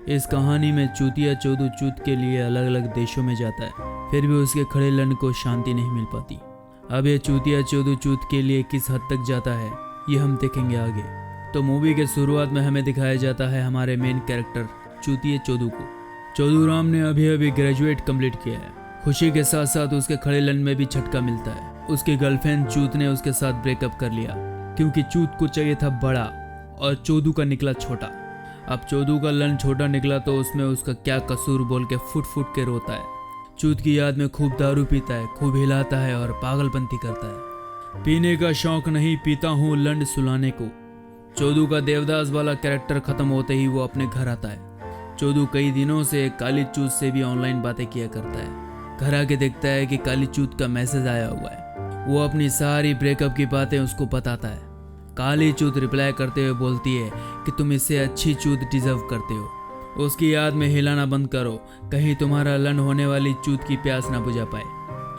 इस कहानी में चूतिया चोदू चूत के लिए अलग अलग देशों में जाता है, फिर भी उसके खड़े लन को शांति नहीं मिल पाती। अब ये चूतिया चोदू चूत के लिए किस हद तक जाता है ये हम देखेंगे आगे। तो मूवी के शुरुआत में हमें दिखाया जाता है हमारे मेन कैरेक्टर चूतिया चोदू को। चोदू राम ने अभी अभी ग्रेजुएट कंप्लीट किया है। खुशी के साथ साथ उसके खड़े लन में भी झटका मिलता है। उसकी गर्लफ्रेंड चूत ने उसके साथ ब्रेकअप कर लिया क्योंकि चूत को चाहिए था बड़ा और चोदू का निकला छोटा। अब चोदू का लन छोटा निकला तो उसमें उसका क्या कसूर बोल के फुट फुट के रोता है। चूत की याद में खूब दारू पीता है, खूब हिलाता है और पागलपंती करता है। पीने का शौक नहीं, पीता हूँ लंड सुलाने को। चोदू का देवदास वाला कैरेक्टर खत्म होते ही वो अपने घर आता है। चोदू कई दिनों से काली चूत से भी ऑनलाइन बातें किया करता है। घर आके देखता है कि काली चूत का मैसेज आया हुआ है। वो अपनी सारी ब्रेकअप की बातें उसको बताता है। काली चूत रिप्लाई करते हुए बोलती है कि तुम इससे अच्छी चूत डिजर्व करते हो। उसकी याद में हिलाना बंद करो, कहीं तुम्हारा लन होने वाली चूत की प्यास ना बुझा पाए।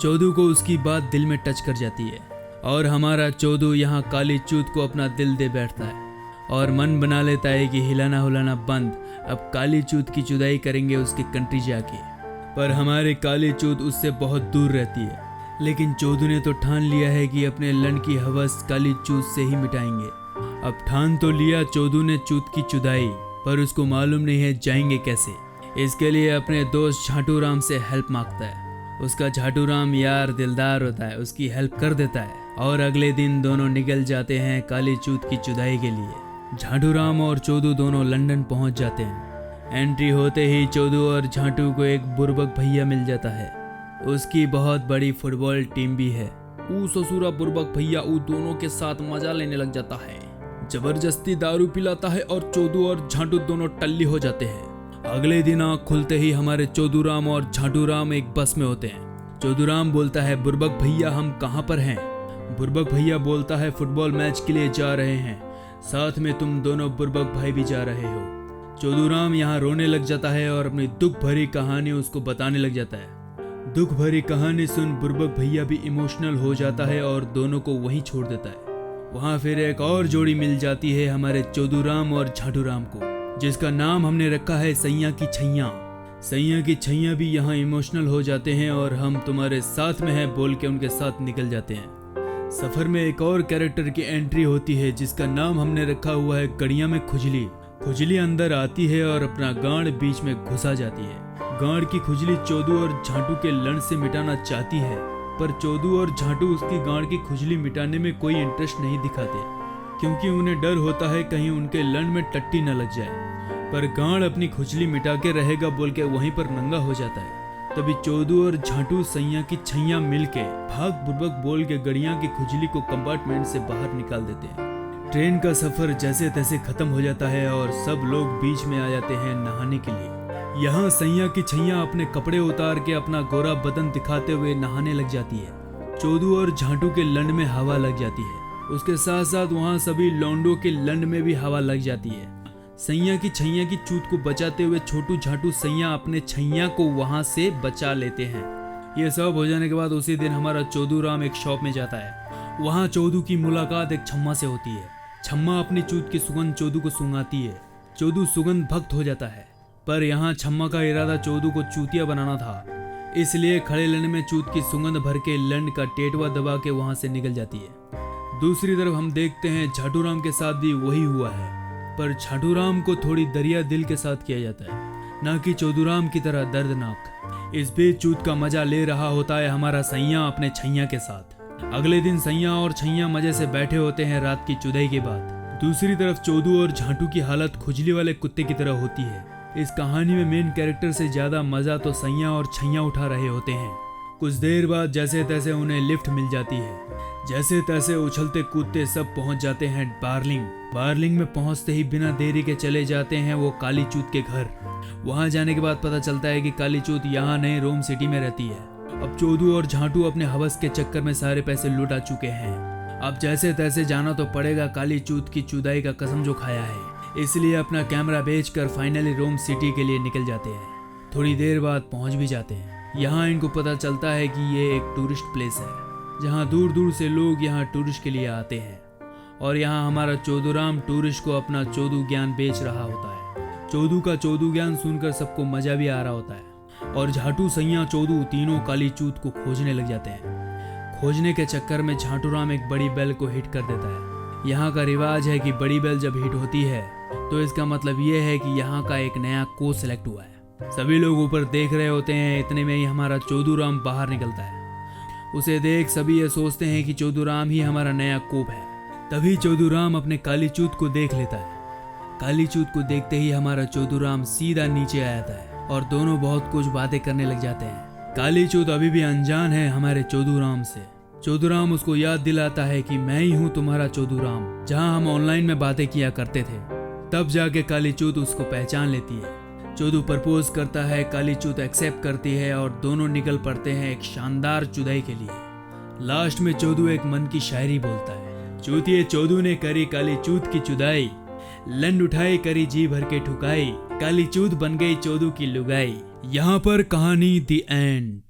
चोदू को उसकी बात दिल में टच कर जाती है और हमारा चोदू यहाँ काली चूत को अपना दिल दे बैठता है और मन बना लेता है कि हिलाना हुलाना बंद, अब काली चूत की जुदाई करेंगे उसकी कंट्री जाके। पर हमारे काली चूत उससे बहुत दूर रहती है। लेकिन चोदू ने तो ठान लिया है कि अपने लन की हवस काली चूत से ही मिटाएंगे। अब ठान तो लिया चोदू ने चूत की जुदाई, पर उसको मालूम नहीं है जाएंगे कैसे। इसके लिए अपने दोस्त झाटू राम से हेल्प मांगता है। उसका झाटू राम यार दिलदार होता है, उसकी हेल्प कर देता है और अगले दिन दोनों निकल जाते हैं काली चूत की जुदाई के लिए। झाटू राम और चोदू दोनों लंदन पहुंच जाते हैं। एंट्री होते ही चोदू और झाटू को एक बुर्बक भैया मिल जाता है। उसकी बहुत बड़ी फुटबॉल टीम भी है। ऊ ससुरा बुर्बक भैया ऊ दोनों के साथ मजा लेने लग जाता है। जबरदस्ती दारू पिलाता है और चोदू और झाटू दोनों टल्ली हो जाते हैं। अगले दिन आँख खुलते ही हमारे चोदू राम और झाटू राम एक बस में होते हैं। चोदू राम बोलता है बुर्बक भैया हम कहाँ पर हैं। बुर्बक भैया बोलता है फुटबॉल मैच के लिए जा रहे हैं, साथ में तुम दोनों बुर्बक भाई भी जा रहे हो। चोदू राम यहाँ रोने लग जाता है और अपनी दुख भरी कहानी उसको बताने लग जाता है। दुख भरी कहानी सुन बुर्बक भैया भी इमोशनल हो जाता है और दोनों को वहीं छोड़ देता है। वहाँ फिर एक और जोड़ी मिल जाती है हमारे चोदू राम और झाटू राम को, जिसका नाम हमने रखा है सैया की छैया। सैया की छैया भी यहाँ इमोशनल हो जाते हैं और हम तुम्हारे साथ में हैं बोल के उनके साथ निकल जाते हैं। सफर में एक और कैरेक्टर की एंट्री होती है जिसका नाम हमने रखा हुआ है गड़िया में खुजली। खुजली अंदर आती है और अपना गांड बीच में घुसा जाती है। गांड की खुजली चोदू और झाटू के लन से मिटाना चाहती है, पर चोदू और झाटू उसकी गांड की खुजली मिटाने में कोई इंटरेस्ट नहीं दिखाते क्योंकि उन्हें डर होता है कहीं उनके लन में टट्टी न लग जाए। पर गांड अपनी खुजली मिटा के रहेगा बोल के वहीं पर नंगा हो जाता है। तभी चोदू और झाटू सैया की छैया मिल के भाग बुर्बक बोल के गड़िया की खुजली को कंपार्टमेंट से बाहर निकाल देते हैं। ट्रेन का सफर जैसे तैसे खत्म हो जाता है और सब लोग बीच में आ जाते हैं नहाने के लिए। यहाँ सैया की छैया अपने कपड़े उतार के अपना गोरा बदन दिखाते हुए नहाने लग जाती है। चोदू और झाटू के लंड में हवा लग जाती है। उसके साथ साथ वहाँ सभी लौंडों के लंड में भी हवा लग जाती है। सैया की छैया की चूत को बचाते हुए छोटू झाटू सैया अपने छैया को वहाँ से बचा लेते हैं। ये सब हो जाने के बाद उसी दिन हमारा चोदू राम एक शॉप में जाता है। वहाँ चोदू की मुलाकात एक छम्मा से होती है। छम्मा अपनी चूत की सुगंध चोदू को सूंघाती है। चोदू सुगंध भक्त हो जाता है, पर यहाँ छम्मा का इरादा चोदू को चूतिया बनाना था, इसलिए खड़े लंड में चूत की सुगंध भर के लंड का टेटवा दबा के वहाँ से निकल जाती है। दूसरी तरफ हम देखते हैं झाटू राम के साथ भी वही हुआ है, पर झाटू राम को थोड़ी दरिया दिल के साथ किया जाता है, ना कि चोदू राम की तरह दर्दनाक। इस बीच चूत का मजा ले रहा होता है हमारा सैया अपने छैया के साथ। अगले दिन सैया और छैया मजे से बैठे होते हैं रात की चुदाई के बाद। दूसरी तरफ चोदू और झाटू की हालत खुजली वाले कुत्ते की तरह होती है। इस कहानी में मेन कैरेक्टर से ज्यादा मजा तो सैया और छैया उठा रहे होते हैं। कुछ देर बाद जैसे तैसे उन्हें लिफ्ट मिल जाती है। जैसे तैसे उछलते कूदते सब पहुंच जाते हैं बार्लिंग। बार्लिंग में पहुंचते ही बिना देरी के चले जाते हैं वो काली चूत के घर। वहां जाने के बाद पता चलता है कि काली चूत यहाँ नए रोम सिटी में रहती है। अब चोदू और झाटू अपने हवस के चक्कर में सारे पैसे लुटा चुके हैं। अब जैसे तैसे जाना तो पड़ेगा काली चूत की चुदाई का कसम जो खाया है, इसलिए अपना कैमरा बेचकर फाइनली रोम सिटी के लिए निकल जाते हैं। थोड़ी देर बाद पहुंच भी जाते हैं। यहाँ इनको पता चलता है कि ये एक टूरिस्ट प्लेस है जहाँ दूर दूर से लोग यहाँ टूरिस्ट के लिए आते हैं और यहाँ हमारा चोदू राम टूरिस्ट को अपना चोदू ज्ञान बेच रहा होता है। चोदू का चोदू ज्ञान सुनकर सबको मजा भी आ रहा होता है और झाटू सैया चोदू तीनों काली चूत को खोजने लग जाते हैं। खोजने के चक्कर में झाटूराम एक बड़ी बेल को हिट कर देता है। यहाँ का रिवाज है कि बड़ी बेल जब हिट होती है तो इसका मतलब ये है कि यहाँ का एक नया कोच सेलेक्ट हुआ है। सभी लोग ऊपर देख रहे होते हैं, इतने में ही हमारा चोदूराम बाहर निकलता है। उसे देख सभी ये सोचते हैं कि चोदूराम ही हमारा नया कोप है। तभी चोदूराम अपने काली चूत को देख लेता है। काली चूत को देखते ही हमारा चोदूराम सीधा नीचे आ जाता है और दोनों बहुत कुछ बातें करने लग जाते हैं। काली चूत अभी भी अनजान है हमारे चोदूराम से। चोदूराम उसको याद दिलाता है कि मैं ही हूँ तुम्हारा चोदूराम, जहाँ हम ऑनलाइन में बातें किया करते थे। तब जाके काली चूत उसको पहचान लेती है। चोदू प्रपोज करता है, काली चूत एक्सेप्ट करती है और दोनों निकल पड़ते हैं एक शानदार चुदाई के लिए। लास्ट में चोदू एक मन की शायरी बोलता है। चूतिए चोदू ने करी काली चूत की चुदाई, लंड उठाई करी जी भर के ठुकाई, काली चूत बन गई चोदू की लुगाई। यहाँ पर कहानी दी एंड।